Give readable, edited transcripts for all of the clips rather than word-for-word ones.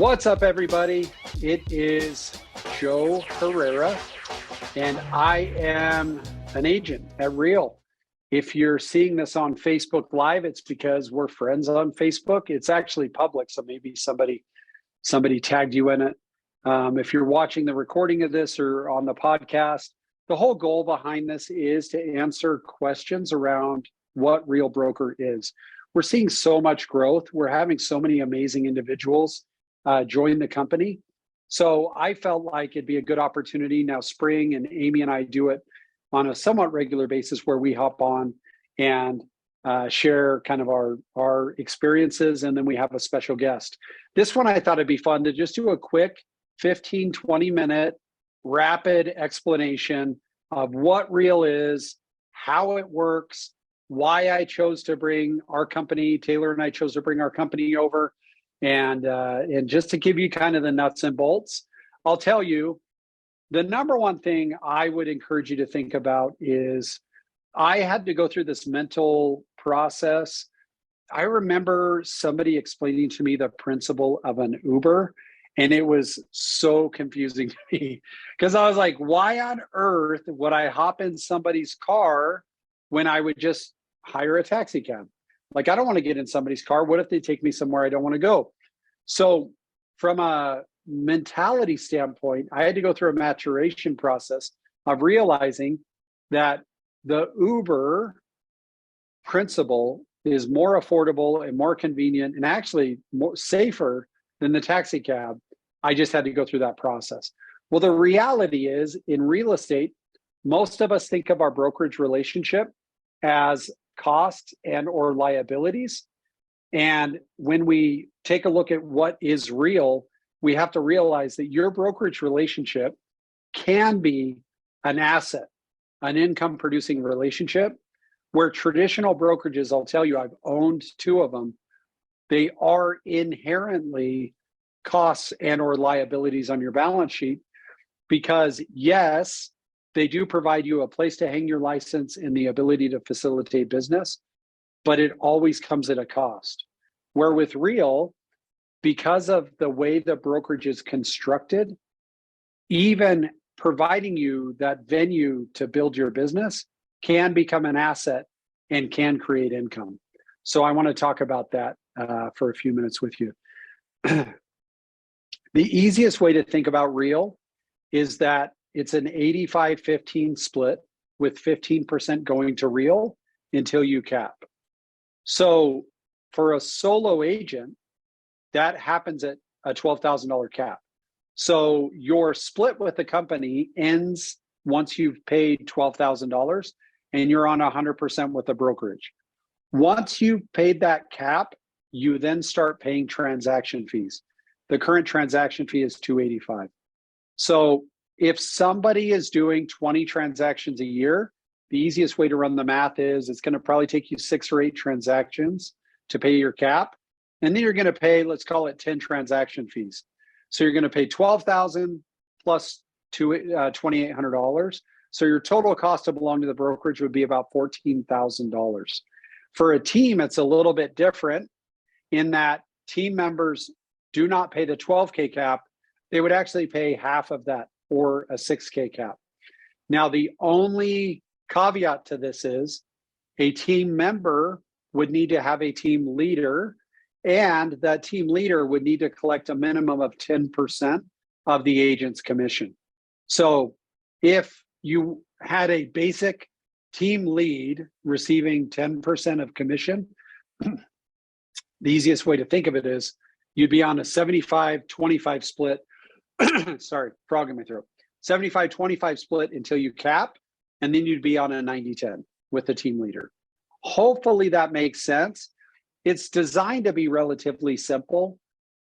What's up, everybody? It is Joe Herrera, and I am an agent at Real. If you're seeing this on Facebook Live, it's because we're friends on Facebook. It's actually public, so maybe somebody tagged you in it. If you're watching the recording of this or on the podcast, the whole goal behind this is to answer questions around what Real Broker is. We're seeing so much growth. We're having so many amazing individuals join the company. So I felt like it'd be a good opportunity. Now, Spring and Amy and I do it on a somewhat regular basis where we hop on and share kind of our experiences, and then we have a special guest. This one, I thought it'd be fun to just do a quick 15, 20-minute rapid explanation of what Real is, how it works, why I chose to bring our company, Taylor and I chose to bring our company over, and just to give you kind of the nuts and bolts. I'll tell you, the number one thing I would encourage you to think about is I had to go through this mental process. I remember somebody explaining to me the principle of an Uber, and it was so confusing to me because I was like, why on earth would I hop in somebody's car when I would just hire a taxi cab? Like, I don't want to get in somebody's car. What if they take me somewhere I don't want to go? So from a mentality standpoint, I had to go through a maturation process of realizing that the Uber principle is more affordable and more convenient and actually more safer than the taxi cab. I just had to go through that process. Well, the reality is, in real estate, most of us think of our brokerage relationship as costs and or liabilities. And when we take a look at what is real, we have to realize that your brokerage relationship can be an asset, an income producing relationship, where traditional brokerages, I'll tell you, I've owned two of them, they are inherently costs and or liabilities on your balance sheet because, yes, they do provide you a place to hang your license and the ability to facilitate business, but it always comes at a cost. Where with Real, because of the way the brokerage is constructed, even providing you that venue to build your business can become an asset and can create income. So I want to talk about that for a few minutes with you. The easiest way to think about Real is that it's an 85-15 split with 15% going to Real until you cap. So for a solo agent, that happens at a $12,000 cap. So your split with the company ends once you've paid $12,000 and you're on 100% with the brokerage. Once you've paid that cap, you then start paying transaction fees. The current transaction fee is $285. So if somebody is doing 20 transactions a year, the easiest way to run the math is it's going to probably take you 6 or 8 transactions to pay your cap. And then you're going to pay, let's call it 10 transaction fees. So you're going to pay $12,000 plus $2,800. So your total cost to belong to the brokerage would be about $14,000. For a team, it's a little bit different in that team members do not pay the 12K cap. They would actually pay half of that, or a 6K cap. Now, the only caveat to this is a team member would need to have a team leader, and that team leader would need to collect a minimum of 10% of the agent's commission. So if you had a basic team lead receiving 10% of commission, the easiest way to think of it is you'd be on a 75-25 split. Sorry, frog in my throat. 75-25 split until you cap, and then you'd be on a 90-10 with the team leader. Hopefully that makes sense. It's designed to be relatively simple.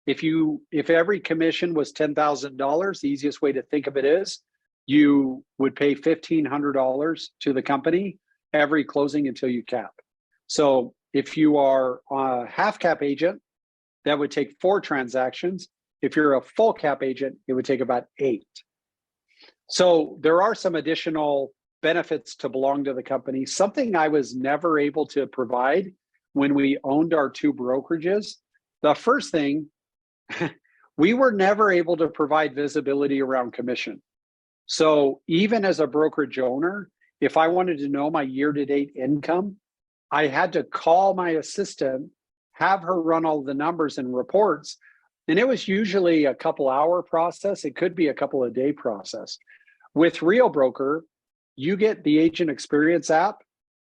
If every commission was $10,000, the easiest way to think of it is you would pay $1,500 to the company every closing until you cap. So if you are a half cap agent, that would take 4 transactions. If you're a full cap agent, it would take about 8. So there are some additional benefits to belong to the company. Something I was never able to provide when we owned our 2 brokerages. The first thing, we were never able to provide visibility around commission. So even as a brokerage owner, if I wanted to know my year-to-date income, I had to call my assistant, have her run all the numbers and reports. And it was usually a couple hour process. It could be a couple of day process. With Real Broker, you get the Agent Experience app,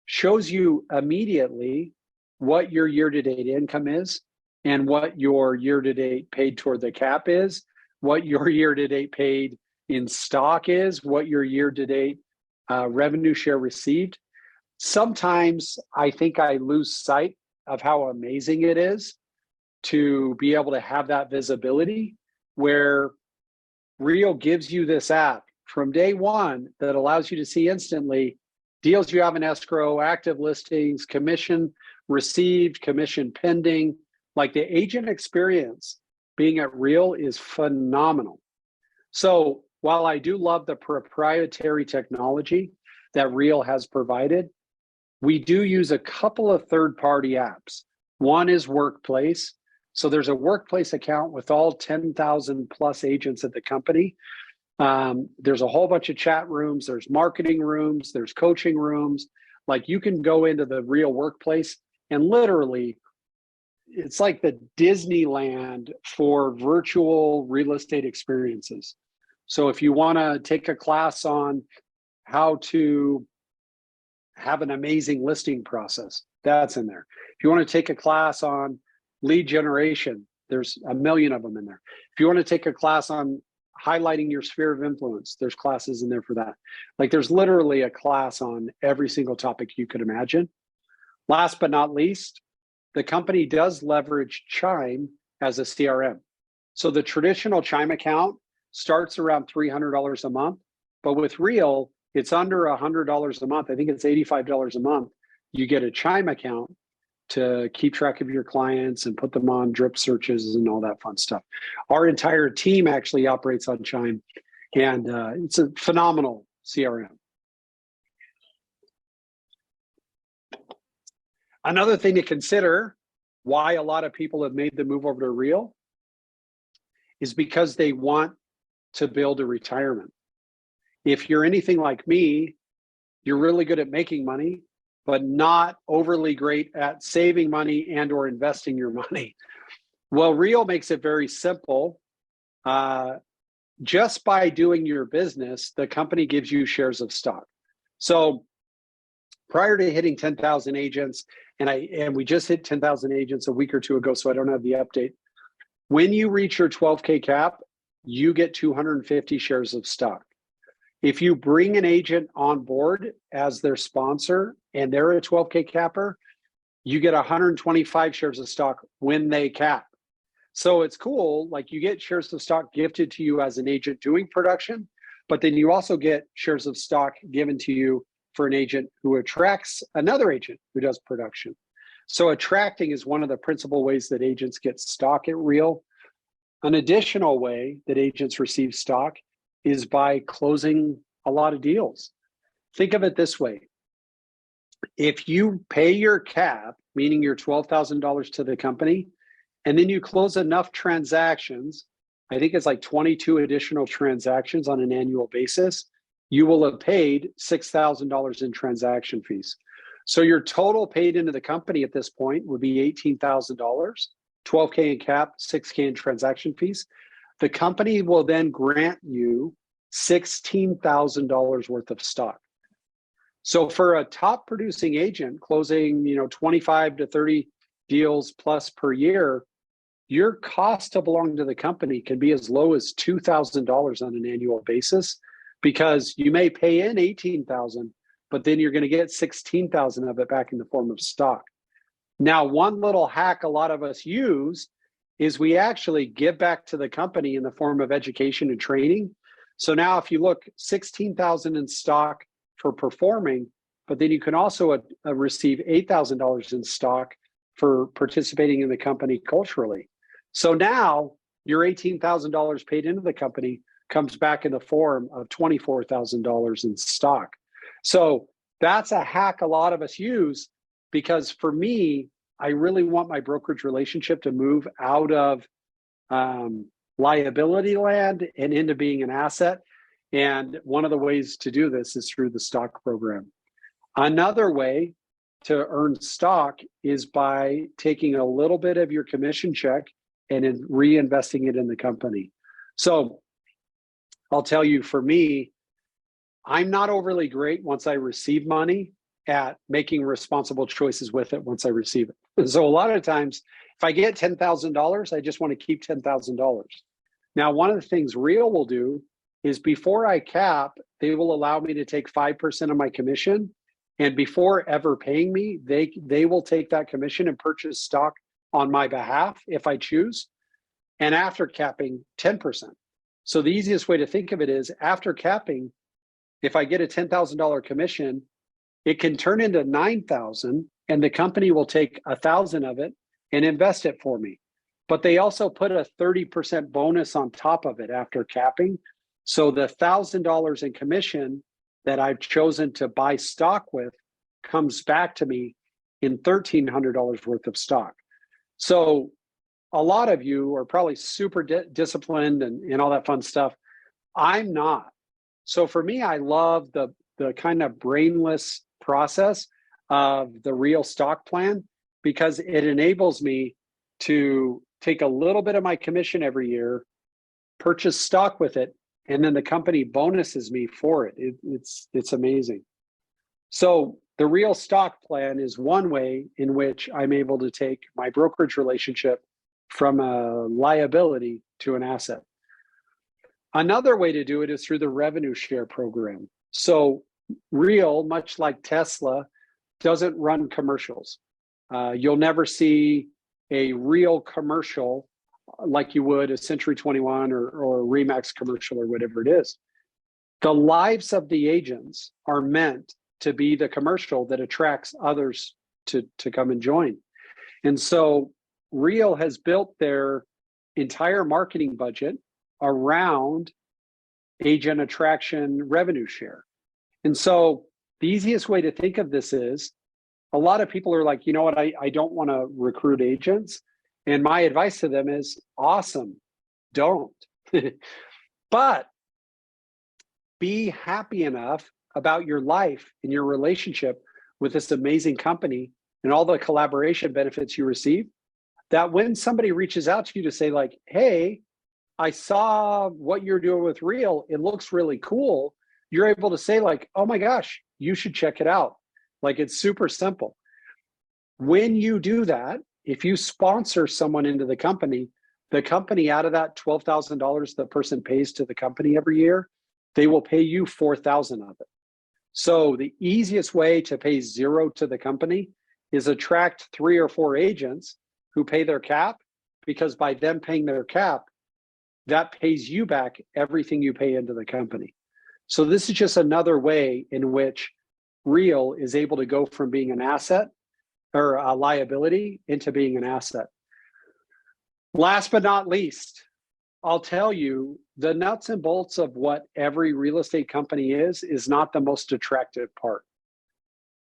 shows you immediately what your year-to-date income is and what your year-to-date paid toward the cap is, what your year-to-date paid in stock is, what your year-to-date revenue share received. Sometimes I think I lose sight of how amazing it is to be able to have that visibility, where Real gives you this app from day one that allows you to see instantly deals you have in escrow, active listings, commission received, commission pending. Like, the agent experience being at Real is phenomenal. So while I do love the proprietary technology that Real has provided, we do use a couple of third-party apps. One is Workplace. So there's a Workplace account with all 10,000 plus agents at the company. There's a whole bunch of chat rooms, there's marketing rooms, there's coaching rooms. Like, you can go into the Real Workplace and literally, it's like the Disneyland for virtual real estate experiences. So if you want to take a class on how to have an amazing listing process, that's in there. If you want to take a class on lead generation, there's a million of them in there. If you want to take a class on highlighting your sphere of influence, there's classes in there for that. Like, there's literally a class on every single topic you could imagine. Last but not least, the company does leverage Chime as a CRM. So the traditional Chime account starts around $300 a month, but with Real, it's under $100 a month. I think it's $85 a month. You get a Chime account to keep track of your clients and put them on drip searches and all that fun stuff. Our entire team actually operates on Chime, and it's a phenomenal CRM. Another thing to consider, why a lot of people have made the move over to Real, is because they want to build a retirement. If you're anything like me, you're really good at making money, but not overly great at saving money and or investing your money. Well, Real makes it very simple. Just by doing your business, the company gives you shares of stock. So prior to hitting 10,000 agents, and we just hit 10,000 agents a week or two ago, so I don't have the update. When you reach your 12K cap, you get 250 shares of stock. If you bring an agent on board as their sponsor and they're a 12K capper, you get 125 shares of stock when they cap. So it's cool, like, you get shares of stock gifted to you as an agent doing production, but then you also get shares of stock given to you for an agent who attracts another agent who does production. So attracting is one of the principal ways that agents get stock at Real. An additional way that agents receive stock is by closing a lot of deals. Think of it this way. If you pay your cap, meaning your $12,000 to the company, and then you close enough transactions, I think it's like 22 additional transactions on an annual basis, you will have paid $6,000 in transaction fees. So your total paid into the company at this point would be $18,000, $12K in cap, $6K in transaction fees. The company will then grant you $16,000 worth of stock. So for a top producing agent closing, 25 to 30 deals plus per year, your cost to belong to the company can be as low as $2,000 on an annual basis, because you may pay in $18,000, but then you're going to get $16,000 of it back in the form of stock. Now, one little hack a lot of us use is we actually give back to the company in the form of education and training. So now if you look, $16,000 in stock for performing, but then you can also receive $8,000 in stock for participating in the company culturally. So now your $18,000 paid into the company comes back in the form of $24,000 in stock. So that's a hack a lot of us use, because for me, I really want my brokerage relationship to move out of liability land and into being an asset. And one of the ways to do this is through the stock program. Another way to earn stock is by taking a little bit of your commission check and then reinvesting it in the company. So I'll tell you, for me, I'm not overly great once I receive money at making responsible choices with it once I receive it. So a lot of times, if I get $10,000, I just want to keep $10,000. Now, one of the things Real will do is before I cap, they will allow me to take 5% of my commission. And before ever paying me, they will take that commission and purchase stock on my behalf if I choose. And after capping, 10%. So the easiest way to think of it is after capping, if I get a $10,000 commission, it can turn into $9,000 and the company will take $1,000 of it and invest it for me. But they also put a 30% bonus on top of it after capping. So the $1,000 in commission that I've chosen to buy stock with comes back to me in $1,300 worth of stock. So a lot of you are probably super disciplined and all that fun stuff. I'm not. So for me, I love the kind of brainless process of the Real stock plan because it enables me to take a little bit of my commission every year, purchase stock with it, and then the company bonuses me for it. It's amazing. So the Real stock plan is one way in which I'm able to take my brokerage relationship from a liability to an asset. Another way to do it is through the revenue share program. So Real, much like Tesla, doesn't run commercials. You'll never see a Real commercial like you would a Century 21 or a Remax commercial or whatever it is. The lives of the agents are meant to be the commercial that attracts others to come and join. And so Real has built their entire marketing budget around agent attraction revenue share. And so the easiest way to think of this is a lot of people are like, you know what, I don't want to recruit agents. And my advice to them is awesome, don't. But be happy enough about your life and your relationship with this amazing company and all the collaboration benefits you receive, that when somebody reaches out to you to say like, hey, I saw what you're doing with Real, it looks really cool, you're able to say like, oh my gosh, you should check it out. Like, it's super simple. When you do that, if you sponsor someone into the company out of that $12,000 the person pays to the company every year, they will pay you $4,000 of it. So the easiest way to pay zero to the company is attract 3 or 4 agents who pay their cap, because by them paying their cap, that pays you back everything you pay into the company. So this is just another way in which Real is able to go from being an asset or a liability into being an asset. Last but not least, I'll tell you the nuts and bolts of what every real estate company is not the most attractive part.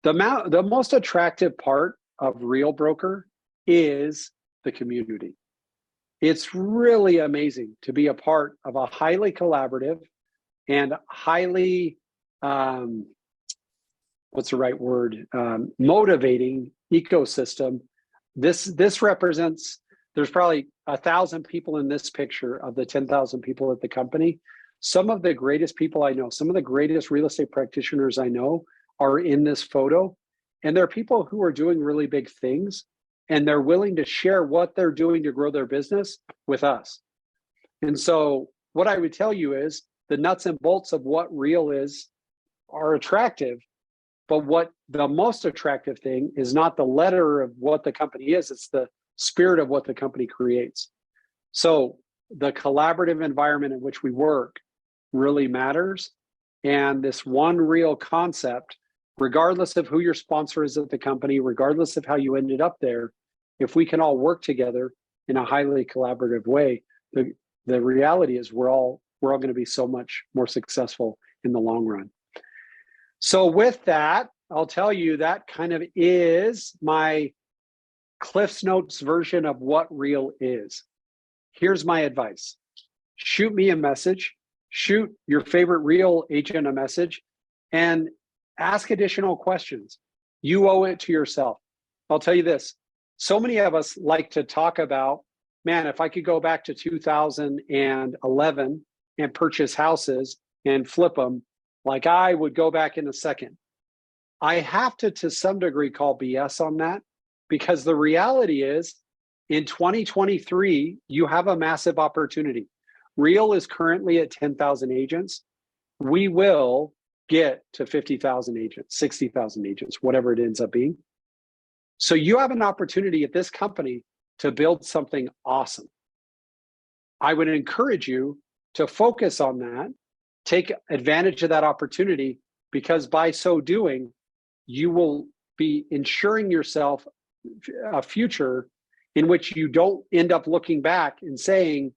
The most attractive part of Real Broker is the community. It's really amazing to be a part of a highly collaborative and highly, what's the right word, motivating ecosystem. This represents, there's probably 1,000 people in this picture of the 10,000 people at the company. Some of the greatest people I know, some of the greatest real estate practitioners I know are in this photo. And they're people who are doing really big things, and they're willing to share what they're doing to grow their business with us. And so what I would tell you is the nuts and bolts of what Real is are attractive, but what the most attractive thing is not the letter of what the company is, it's the spirit of what the company creates. So the collaborative environment in which we work really matters. And this one Real concept, regardless of who your sponsor is at the company, regardless of how you ended up there, if we can all work together in a highly collaborative way, the reality is we're all going to be so much more successful in the long run. So with that, I'll tell you that kind of is my Cliff's Notes version of what Real is. Here's my advice. shoot me a message, shoot your favorite real agent a message, and ask additional questions. You owe it to yourself. I'll tell you this. So many of us like to talk about, man, if I could go back to 2011 and purchase houses and flip them, like I would go back in a second. I have to some degree, call BS on that, because the reality is in 2023, you have a massive opportunity. Real is currently at 10,000 agents. We will get to 50,000 agents, 60,000 agents, whatever it ends up being. So you have an opportunity at this company to build something awesome. I would encourage you to focus on that, take advantage of that opportunity, because by so doing, you will be ensuring yourself a future in which you don't end up looking back and saying,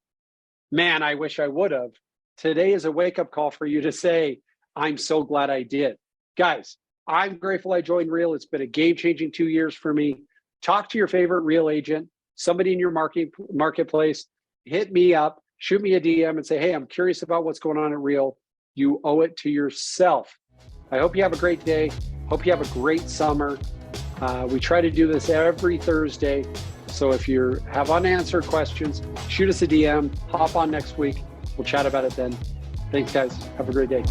man, I wish I would have. Today is a wake-up call for you to say, I'm so glad I did. Guys, I'm grateful I joined Real. It's been a game-changing 2 years for me. Talk to your favorite Real agent, somebody in your marketplace, hit me up, shoot me a DM and say, hey, I'm curious about what's going on at Real. You owe it to yourself. I hope you have a great day. Hope you have a great summer. We try to do this every Thursday. So if you have unanswered questions, shoot us a DM, hop on next week. We'll chat about it then. Thanks, guys. Have a great day.